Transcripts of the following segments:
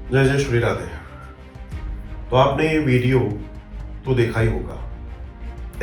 जय जय श्री राधे। तो आपने ये वीडियो तो देखा ही होगा,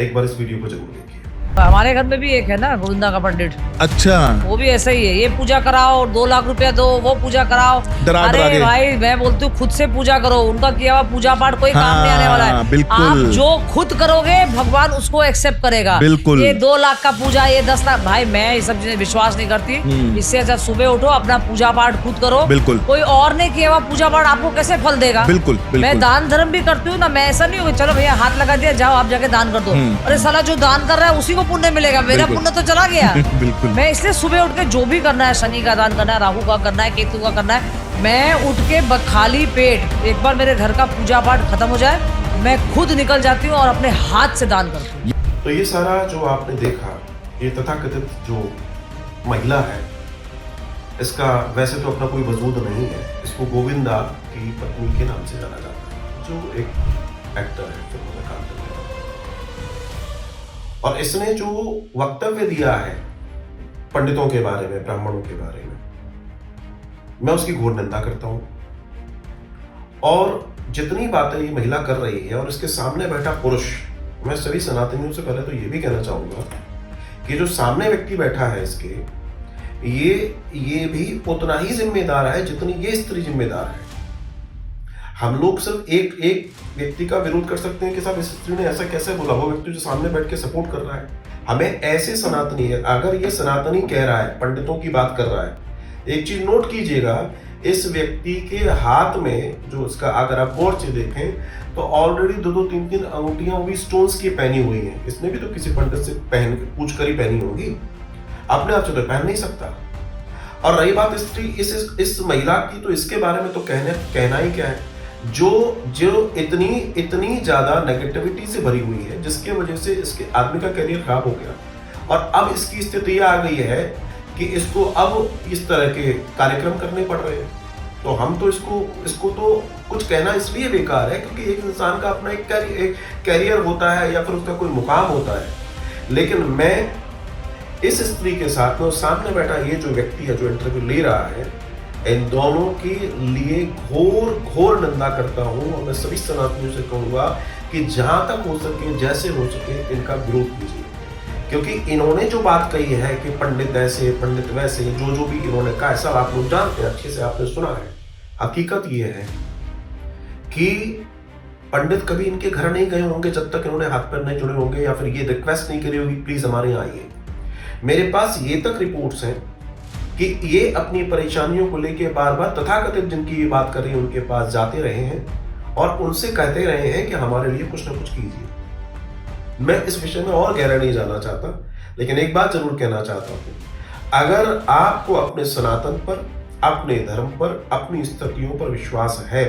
एक बार इस वीडियो को जरूर देखिए। हमारे घर में भी एक है ना गोविंदा का पंडित। अच्छा, वो भी ऐसा ही है, ये पूजा कराओ 2 लाख रुपया दो, वो पूजा कराओ। डरा डरा अरे के। भाई मैं बोलती हूँ खुद से पूजा करो, उनका किया हुआ पूजा पाठ कोई काम नहीं आने वाला है। बिल्कुल। आप जो खुद करोगे भगवान उसको एक्सेप्ट करेगा। बिल्कुल। ये 2 लाख का पूजा, ये 10 लाख, भाई मैं ये सब चीजें विश्वास नहीं करती। इससे अच्छा सुबह उठो अपना पूजा पाठ खुद करो। बिल्कुल। कोई और ने किया हुआ पूजा पाठ आपको कैसे फल देगा। बिल्कुल, बिल्कुल। मैं दान धर्म भी करती हूँ ना, मैं ऐसा नहीं होगा चलो भैया हाथ लगा दिया जाओ आप जाके दान कर दो। अरे साला जो दान कर रहा है उसी को पुण्य मिलेगा, मेरा बिल्कुल। पुण्य तो चला गया। बिल्कुल। मैं इसलिए सुबह उठ के जो भी करना है, शनि का दान करना है, राहु का करना है, केतु का करना है, मैं उठ के खाली पेट एक बार मेरे घर का पूजा पाठ खत्म हो जाए मैं खुद निकल जाती हूँ और अपने हाथ से दान करती हूँ। तो ये सारा जो आपने देखा, ये तथाकथित जो महिला है, इसका वैसे तो अपना कोई वजूद नहीं है। इसको गोविंदा की पत्नी के नाम से जाना जाता है, जो एक एक्टर है, फिल्मों में काम करने वाला। और इसने जो वक्तव्य दिया है पंडितों के बारे में, ब्राह्मणों के बारे में, मैं उसकी घोर निंदा करता हूं। और जितनी बातें ये महिला कर रही है और इसके सामने बैठा पुरुष, मैं सभी सनातनियों से पहले तो ये भी कहना चाहूंगा कि जो सामने व्यक्ति बैठा है इसके, ये भी उतना ही जिम्मेदार है जितनी ये स्त्री जिम्मेदार है। हम लोग सिर्फ एक व्यक्ति का विरोध कर सकते हैं कि साहब इस स्त्री ने ऐसा कैसे बोला, वो व्यक्ति जो सामने बैठ के सपोर्ट कर रहा है। हमें ऐसे सनातनी है, अगर ये सनातनी कह रहा है, पंडितों की बात कर रहा है, एक चीज नोट कीजिएगा, इस व्यक्ति के हाथ में जो इसका, अगर आप गौर से देखें तो ऑलरेडी 2-2, 3-3 अंगूठियां वो भी स्टोन्स की पहनी हुई हैं। इसने भी तो किसी पंडित से पूछ कर ही पहनी होगी, अपने आप से तो पहन नहीं सकता। और रही बात स्त्री इस महिला की, तो इसके बारे में तो कहना ही क्या है, जो इतनी ज्यादा नेगेटिविटी से भरी हुई है, जिसके वजह से इसके आदमी का करियर खराब हो गया और अब इसकी स्थिति आ गई है कि इसको अब इस तरह के कार्यक्रम करने पड़ रहे हैं। तो हम तो इसको तो कुछ कहना इसलिए बेकार है क्योंकि एक इंसान का अपना एक कैरियर होता है या फिर उसका कोई मुकाम होता है। लेकिन मैं इस स्त्री के साथ में सामने बैठा ये जो व्यक्ति है जो इंटरव्यू ले रहा है, इन दोनों के लिए घोर निंदा करता हूं। और मैं सभी सनातनियों से कहूंगा कि जहां तक हो सके, जैसे हो सके, इनका विरोध कीजिए। क्योंकि इन्होंने जो बात कही है कि पंडित ऐसे, पंडित वैसे, जो भी इन्होंने कहा, सब आप लोग जानते हैं, अच्छे से आपने सुना है। हकीकत ये है कि पंडित कभी इनके घर नहीं गए होंगे जब तक इन्होंने हाथ पैर नहीं जुड़े होंगे, या फिर ये रिक्वेस्ट नहीं करी होगी प्लीज हमारे यहाँ आइए। मेरे पास ये तक रिपोर्ट्स हैं कि ये अपनी परेशानियों को लेके बार बार तथाकथित जिनकी ये बात कर रही है उनके पास जाते रहे हैं और उनसे कहते रहे हैं कि हमारे लिए कुछ ना कुछ कीजिए। मैं इस विषय में और गहरा नहीं जाना चाहता, लेकिन एक बात जरूर कहना चाहता हूं, अगर आपको अपने सनातन पर, अपने धर्म पर, अपनी स्थितियों पर विश्वास है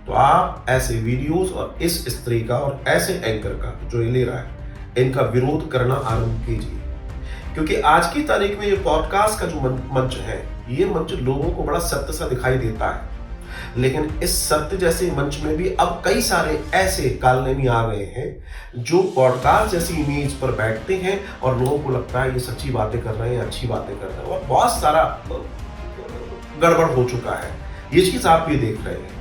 तो आप ऐसे वीडियोस और इस स्त्री का और ऐसे एंकर का जो ये ले रहा है, इनका विरोध करना आरंभ कीजिए। क्योंकि आज की तारीख में ये पॉडकास्ट का जो मंच है, ये मंच लोगों को बड़ा सत्य सा दिखाई देता है, लेकिन इस सत्य जैसे मंच में भी अब कई सारे ऐसे कालनेमी आ गए हैं जो पॉडकास्ट जैसी इमेज पर बैठते हैं और लोगों को लगता है ये सच्ची बातें कर रहे हैं, अच्छी बातें कर रहे हैं, और बहुत सारा गड़बड़ हो चुका है। ये चीज आप भी देख रहे हैं।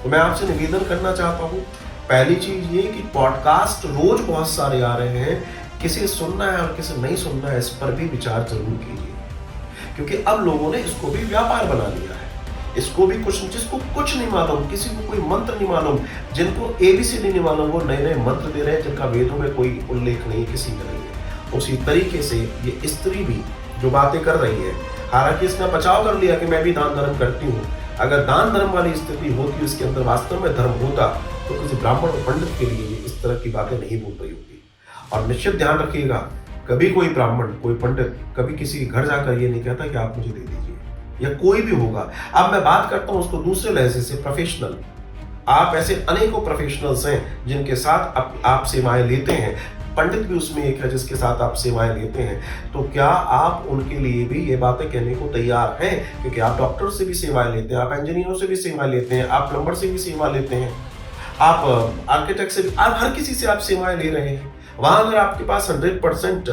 तो मैं आपसे निवेदन करना चाहता हूँ, पहली चीज ये कि पॉडकास्ट रोज बहुत सारे आ रहे हैं, किसे सुनना है और किसे नहीं सुनना है इस पर भी विचार जरूर कीजिए। क्योंकि अब लोगों ने इसको भी व्यापार बना लिया है, इसको भी जिसको कुछ नहीं मालूम, किसी को कोई मंत्र नहीं मालूम, जिनको ABCD नहीं मालूम, वो नए नए मंत्र दे रहे हैं जिनका वेदों में कोई उल्लेख नहीं, किसी का नहीं है। उसी तरीके से ये स्त्री भी जो बातें कर रही है, हालांकि इसने बचाव कर लिया कि मैं भी दान धर्म करती हूँ। अगर दान धर्म वाली स्थिति होती, उसके अंदर वास्तव में धर्म होता, तो किसी ब्राह्मण और पंडित के लिए इस तरह की बातें नहीं बोल रही होती। और निश्चित ध्यान रखिएगा, कभी कोई ब्राह्मण, कोई पंडित कभी किसी के घर जाकर ये नहीं कहता कि आप मुझे दे दीजिए, या कोई भी होगा। अब मैं बात करता हूं उसको दूसरे लहजे से, प्रोफेशनल। आप ऐसे अनेकों प्रोफेशनल्स हैं जिनके साथ आप सेवाएं लेते हैं, पंडित भी उसमें एक है जिसके साथ आप सेवाएं लेते हैं। तो क्या आप उनके लिए भी ये बातें कहने को तैयार हैं? क्योंकि आप डॉक्टर से भी सेवाएं लेते हैं, आप इंजीनियरों से भी सेवाएं लेते हैं, आप प्लम्बर से भी सेवा लेते हैं, आप आर्किटेक्ट से भी, आप हर किसी से आप सेवाएं ले रहे हैं। वहां अगर आपके पास 100%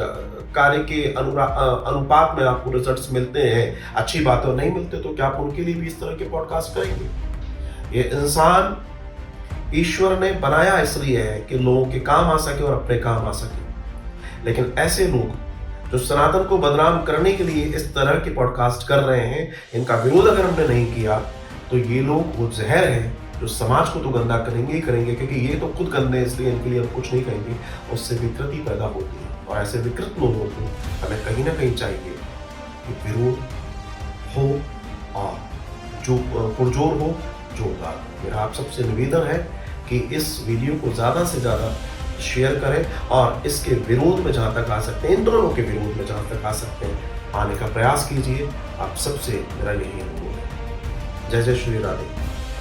कार्य के अनुपात में आपको रिजल्ट्स मिलते हैं, अच्छी बात, और नहीं मिलते तो क्या आप उनके लिए भी इस तरह के पॉडकास्ट करेंगे? ये इंसान ईश्वर ने बनाया इसलिए है कि लोगों के काम आ सके और अपने काम आ सके। लेकिन ऐसे लोग जो सनातन को बदनाम करने के लिए इस तरह के पॉडकास्ट कर रहे हैं, इनका विरोध अगर हमने नहीं किया तो ये लोग वो जहर है जो समाज को तो गंदा करेंगे ही करेंगे, क्योंकि ये तो खुद गंदे हैं, इसलिए इनके लिए हम कुछ नहीं कहेंगे। उससे विकृति पैदा होती है और ऐसे विकृत लोगों को हमें कहीं ना कहीं चाहिए कि विरोध हो और जो पुरजोर हो, जोरदार हो। मेरा आप सबसे निवेदन है कि इस वीडियो को ज़्यादा से ज़्यादा शेयर करें और इसके विरोध में जहाँ तक आ सकते हैं, इन दोनों के विरोध में जहाँ तक आ सकते हैं आने का प्रयास कीजिए। आप सबसे मेरा यही अनुरोध है। जय जय श्री राधे।